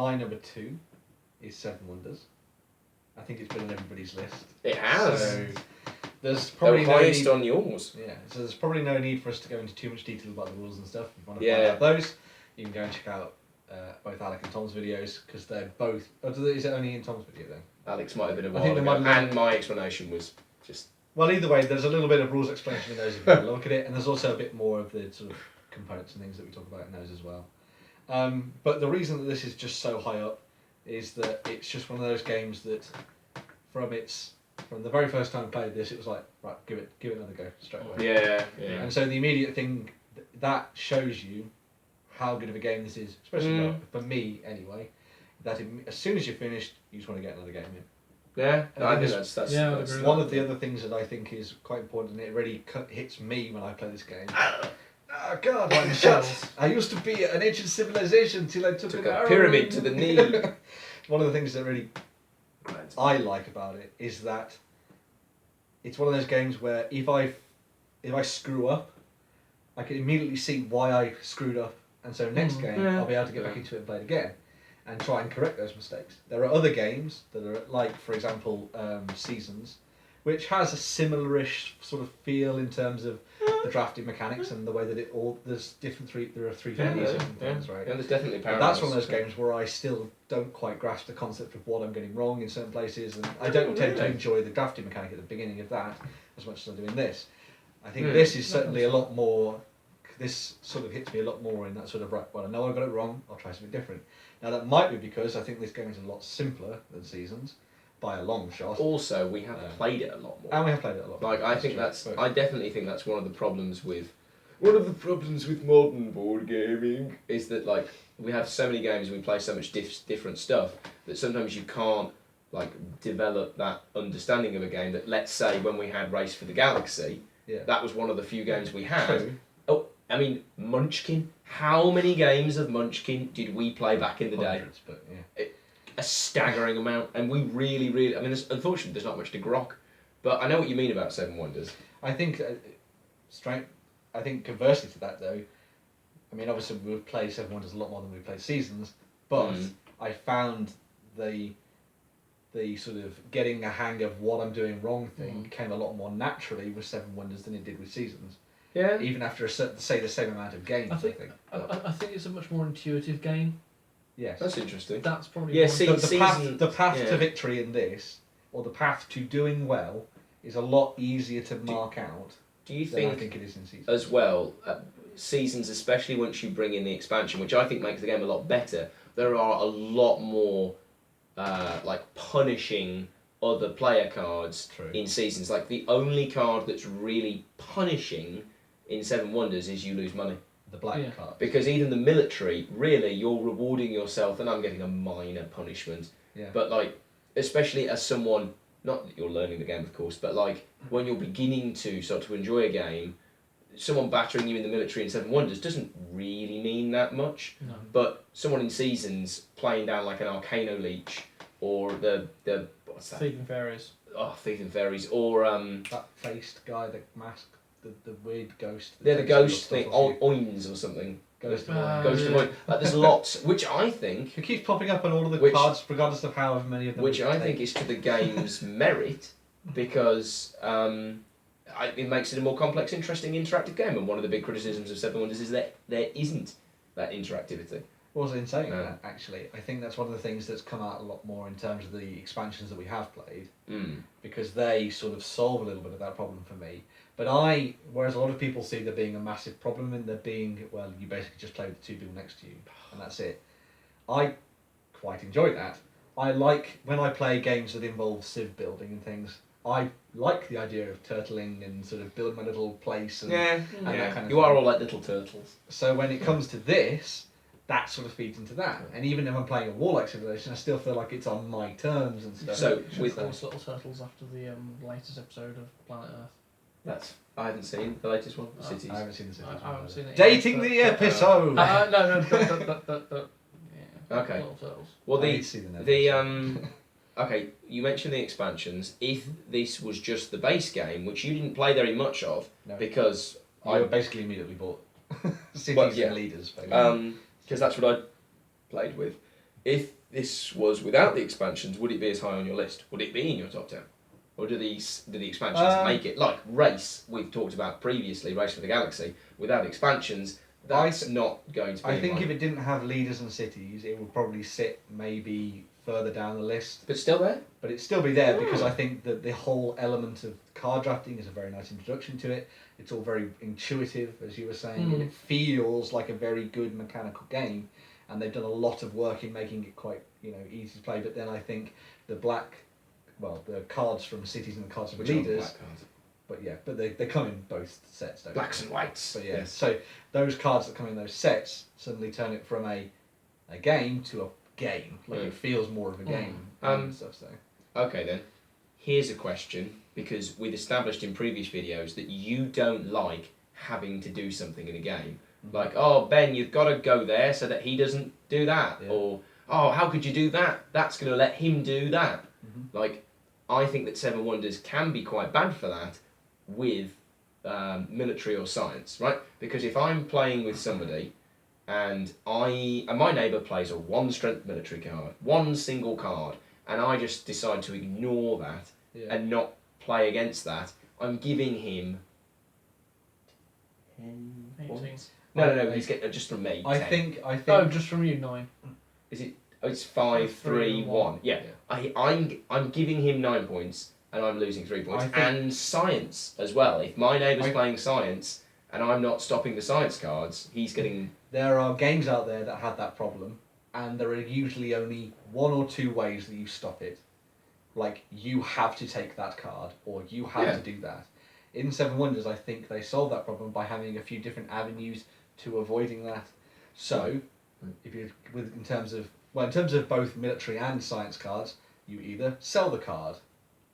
my number 2 is Seven Wonders. I think it's been on everybody's list. It has. So there's probably no highest need. on yours. Yeah, so there's probably no need for us to go into too much detail about the rules and stuff. If you want to Yeah. find out those, you can go and check out both Alec and Tom's videos because they're both. Oh, is it only in Tom's video then? Alex might have been a I while think ago, there might have and my explanation was just... Well, either way, there's a little bit of rules explanation in those if you want to look at it, and there's also a bit more of the sort of components and things that we talk about in those as well. But the reason that this is just so high up is that it's just one of those games that, from the very first time I played this, it was like, right, give it another go straight away. Yeah. And so the immediate thing that shows you how good of a game this is, especially for me anyway. That as soon as you're finished, you just want to get another game in. Yeah, And I I think think that's yeah, I that's agree. one of the other things that I think is quite important, and it really hits me when I play this game. Oh God, I'm shut. I used to be an ancient civilization till I took an a arrow pyramid in- to the knee. One of the things that really I like about it is that it's one of those games where if I screw up, I can immediately see why I screwed up, and so next game Yeah. I'll be able to get back into it and play it again, and try and correct those mistakes. There are other games that are like, for example, Seasons, which has a similarish sort of feel in terms of the drafting mechanics and the way that there are three phases and things, right? Yeah, there's definitely But parallels. that's one of those games where I still don't quite grasp the concept of what I'm getting wrong in certain places, and I don't tend to really? enjoy the drafting mechanic at the beginning of that as much as I do in this. I think Hmm. this is certainly a lot more. This sort of hits me a lot more in that sort of right. Well, I know I got it wrong. I'll try something different. Now that might be because I think this game is a lot simpler than Seasons, by a long shot, Also, we have played it a lot more. and we have played it a lot. Like, I think true, that's... but- I definitely think that's one of the problems with... One of the problems with modern board gaming is that, like, we have so many games and we play so much different stuff that sometimes you can't, like, develop that understanding of a game that, let's say, when we had Race for the Galaxy, Yeah. that was one of the few games we had. True. Oh, I mean, Munchkin. How many games of Munchkin did we play back in the day? Hundreds, but yeah. A staggering amount, and we really, I mean, unfortunately, there's not much to grok, but I know what you mean about Seven Wonders. I think, I think conversely to that though, I mean obviously we've played Seven Wonders a lot more than we've played Seasons, but I found the sort of getting a hang of what I'm doing wrong thing came a lot more naturally with Seven Wonders than it did with Seasons. Yeah. Even after say the same amount of games, I think But, I think it's a much more intuitive game. yes. That's interesting. That's probably Yeah, one- see- The path yeah. to victory in this, or the path to doing well, is a lot easier to mark out Do you than I think, think it is in Seasons. as well, Seasons, especially once you bring in the expansion, which I think makes the game a lot better, there are a lot more, like, punishing other player cards True. in Seasons. Like, the only card that's really punishing in Seven Wonders is you lose money. The black Yeah. card. Because even the military, really, you're rewarding yourself, and I'm getting a minor punishment. Yeah. But, like, especially as someone, not that you're learning the game, of course, but, like, when you're beginning to start to enjoy a game, someone battering you in the military in Seven Wonders doesn't really mean that much. No. But someone in Seasons playing down, like, an Arcano Leech, or the what's that? Thieving Fairies. Oh, Thieving Fairies, or, That faced guy, the mask, the weird ghost. that they're the takes all ghost stuff thing, off you. Oins or something. Ghost of Uh, Oin. Ghost of yeah. Oin. Like, there's lots, which I think... It keeps popping up on all of the Which- cards, regardless of how many of them. Which we I take. think is to the game's merit, because it makes it a more complex, interesting, interactive game. And one of the big criticisms of Seven Wonders is that there isn't that interactivity. Well, in saying No. that, actually, I think that's one of the things that's come out a lot more in terms of the expansions that we have played, because they sort of solve a little bit of that problem for me. But whereas a lot of people see there being a massive problem in there being, well, you basically just play with the two people next to you, and that's it. I quite enjoy that. I like, when I play games that involve civ building and things, I like the idea of turtling and sort of build my little place and that kind of You thing. are all like little turtles. So when it comes to this, that sort of feeds into that. And even if I'm playing a warlike civilization, I still feel like it's on my terms and stuff. So, You should with call us Little Turtles after the latest episode of Planet Earth. I haven't seen the latest one, Cities. I haven't seen the cities. I haven't seen it. Dating yet, the but- episode. No. Yeah. Okay. Little Turtles. Well, I need to see the okay, you mentioned the expansions. If this was just the base game, which you didn't play very much of, No. because I basically immediately bought cities Well, yeah. and leaders. Basically. because that's what I played with. if this was without the expansions, would it be as high on your list? Would it be in your top 10? Or do the expansions make it? Like Race, we've talked about previously, Race for the Galaxy, without expansions, that's not going to be. I think if it didn't have leaders and cities, it would probably sit maybe further down the list. But still there? But it'd still be there because I think that the whole element of card drafting is a very nice introduction to it. It's all very intuitive, as you were saying, and it feels like a very good mechanical game. And they've done a lot of work in making it quite, easy to play. But then I think the cards from cities and the cards from leaders. But they come in both sets, don't Blacks and whites. But yeah, so those cards that come in those sets suddenly turn it from a game to a game. Like it feels more of a game and stuff. So okay then, here's a question, because we've established in previous videos that you don't like having to do something in a game. Like, oh Ben, you've got to go there so that he doesn't do that, or oh, how could you do that? That's going to let him do that. Like, I think that Seven Wonders can be quite bad for that with military or science, right? Because if I'm playing with somebody and my neighbour plays a 1 strength military card, 1 single card, and I just decide to ignore that and not play against that, I'm giving him 10 points. No, he's getting just from me. I 10. think. Oh, just from you, 9. Is it? Oh, it's 5, 3, 1. Yeah. I'm giving him 9 points, and I'm losing 3 points. And science as well. If my neighbour's playing science, and I'm not stopping the science cards, he's getting. There are games out there that have that problem, and there are usually only 1 or 2 ways that you stop it. Like, you have to take that card, or you have to do that. In Seven Wonders, I think they solved that problem by having a few different avenues to avoiding that. So, in terms of both military and science cards, you either sell the card.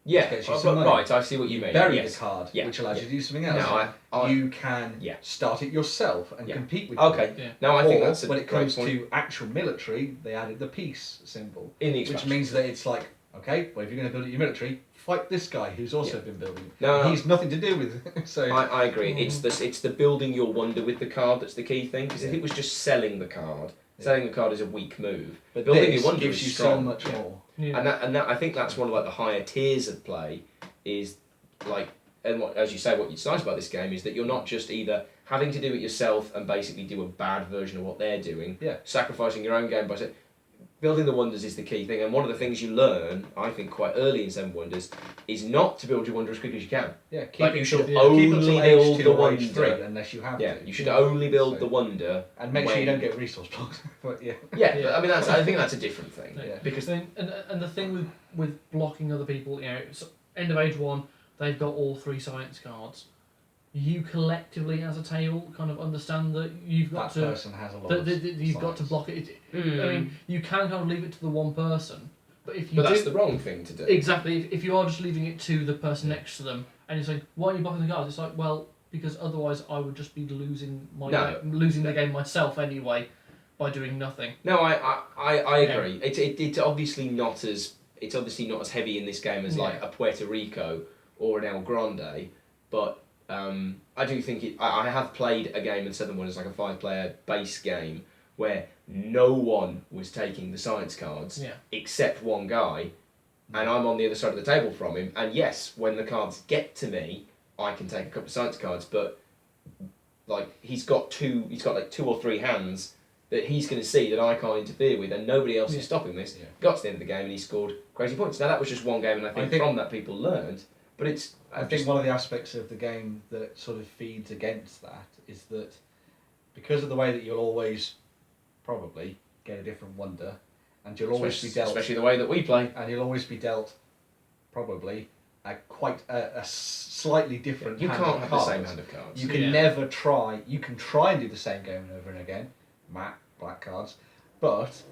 Yeah, right. I see what you mean. Bury the card, which allows you to do something else. No, you can start it yourself and compete with Okay. it. No, I think that's a when it comes great point. to actual military, they added the peace symbol, In the which expansion. means that it's like, okay, well, if you're going to build your military, fight this guy who's also been building. No, he's nothing to do with it. So I agree. It's the building your wonder with the card that's the key thing. Because if it was just selling the card, selling the card is a weak move. But building this your wonder gives is you strong. so much more. Yeah. And that I think that's one of like the higher tiers of play is like, and what, as you say, what's nice about this game is that you're not just either having to do it yourself and basically do a bad version of what they're doing, sacrificing your own game by saying. Building the wonders is the key thing, and one of the things you learn, I think, quite early in Seven Wonders, is not to build your wonder as quick as you can. Yeah, you should only build the wonder unless you have to. to. You should only build the wonder, and make sure you don't get resource blocks. But but I mean I think that's a different thing. Because and the thing with blocking other people, end of age 1, they've got all 3 science cards. You collectively, as a table, kind of understand that you've got that person has a lot of you've got to block it. I mean, you can kind of leave it to the one person, but if you that's the wrong thing to do. Exactly. If you are just leaving it to the person next to them, and you're saying, "Why are you blocking the cards?" It's like, well, because otherwise I would just be losing the game myself anyway by doing nothing. No, I agree. It's obviously not as heavy in this game as like a Puerto Rico or an El Grande, but. I do think I have played a game in Seven Wonders, like a 5-player base game, where no one was taking the science cards except one guy, and I'm on the other side of the table from him. And yes, when the cards get to me, I can take a couple of science cards, but like he's got like 2 or 3 hands that he's going to see that I can't interfere with, and nobody else is stopping this. Got to the end of the game and he scored crazy points. Now that was just one game, and I think from that people learned. But I think one of the aspects of the game that sort of feeds against that is that because of the way that you'll always probably get a different wonder, and you'll always be dealt, especially the way that we play, and you'll always be dealt probably quite a slightly different. You hand can't of have cards. the same hand of cards. You can never try. You can try and do the same game over and again, black cards, but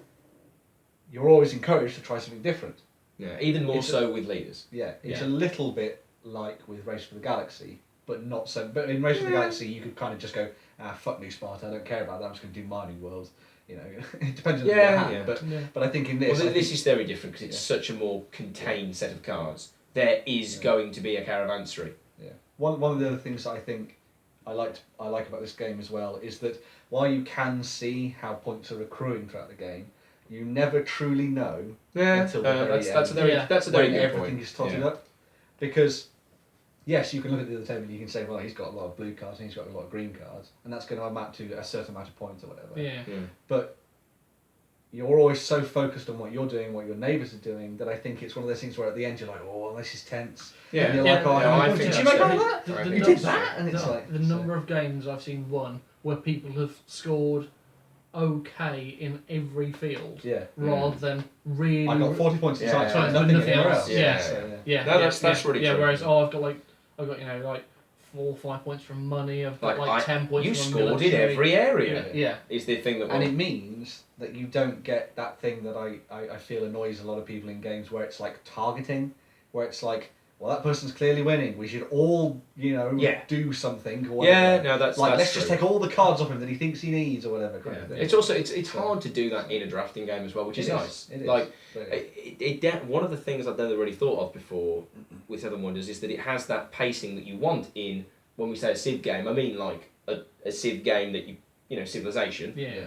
you're always encouraged to try something different. Yeah, even more so with leaders. Yeah, it's a little bit like with Race for the Galaxy, but not so. But in Race for the Galaxy, you could kind of just go, fuck New Sparta, I don't care about that. I'm just going to do Mining World. It depends on your hand. But I think in this, this is very different because it's such a more contained set of cards. There is going to be a caravansary. Yeah. One of the other things I think I like about this game as well is that while you can see how points are accruing throughout the game, you never truly know Yeah, until the very that's a very Yeah. that's a very when good everything point. is totted Yeah. up. Because, yes, you can look at the other table and you can say, well, he's got a lot of blue cards and he's got a lot of green cards, and that's going to amount to a certain amount of points or whatever. Yeah. But you're always so focused on what you're doing, what your neighbours are doing, that I think it's one of those things where at the end you're like, oh, this is tense. Yeah. And you're Yeah, like, oh, yeah, how I many think points did you that's make it. out of that? I The think You that's did it. that? And it's like... the number of games I've seen won where people have scored okay in every field Yeah. rather than really. I got 40 points in Yeah. science, Trying but to do nothing nothing anywhere else. else. Yeah. So, Yeah, No, that's really yeah. true. Whereas I've got like 4 or 5 points from money. I've got like 10 points. You from scored in military. every area. Yeah. Is the thing that. And it means that you don't get that thing that I feel annoys a lot of people in games where it's like targeting, where it's like, well, that person's clearly winning. We should all, Yeah. do something or whatever. Yeah, no, that's like, that's let's true. just take all the cards off him that he thinks he needs or whatever. Kind of thing. It's also it's So- hard to do that in a drafting game as well, which is nice. It is. Like But- one of the things I've never really thought of before with Seven Wonders is that it has that pacing that you want in when we say a Civ game. I mean like a Civ game that Civilization. Yeah.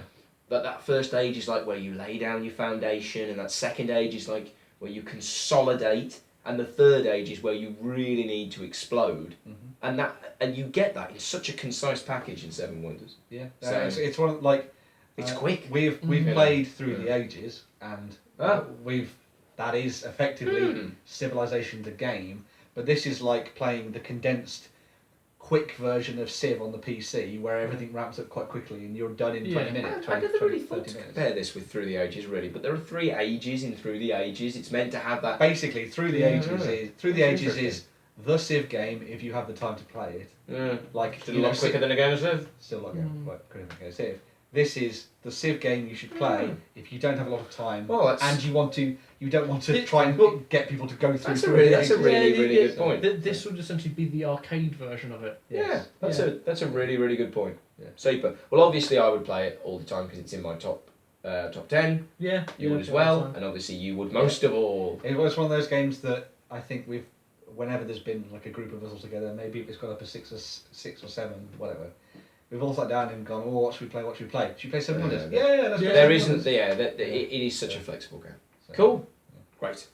That first age is like where you lay down your foundation, and that second age is like where you consolidate, and the third age is where you really need to explode. Mhm. And you get that in such a concise package in Seven Wonders. Yeah. So- It's one of, like... It's quick. We've Mhm. played through Yeah. the ages, and Ah. that is effectively Mm. Civilization the game, but this is like playing the condensed quick version of Civ on the PC where everything ramps up quite quickly and you're done in 20 minutes, I 20, never 20, really thought 30 to minutes. compare this with Through the Ages, really, but there are 3 ages in Through the Ages. It's meant to have that. Basically, Through the Yeah, Ages really. is Through the That's Ages is the Civ game if you have the time to play it. Yeah. Like Still a lot quicker than a game of Civ. still not Mm. quite quicker than Civ. This is the Civ game you should play if you don't have a lot of time Well, that's and you don't want to It- try and well, get people to go through. that's a Through really- the that's a Ages. really, Yeah, really yeah, good point. This would essentially be the arcade version of it. Yes. That's a really, really good point. Yeah. Super. Well, obviously, I would play it all the time because it's in my top 10. Yeah. You yeah, would as yeah, well, that's fine. and obviously you would most of all. It was one of those games that I think whenever there's been like a group of us all together, maybe it's got up to 6 or 7, whatever. We've all sat down and gone, oh, what should we play? What should we play? Should we play Seven Wonders? Yeah, Yeah, let's play There Seven isn't. Wonders. Yeah, it is such a flexible game. So- Cool. Great.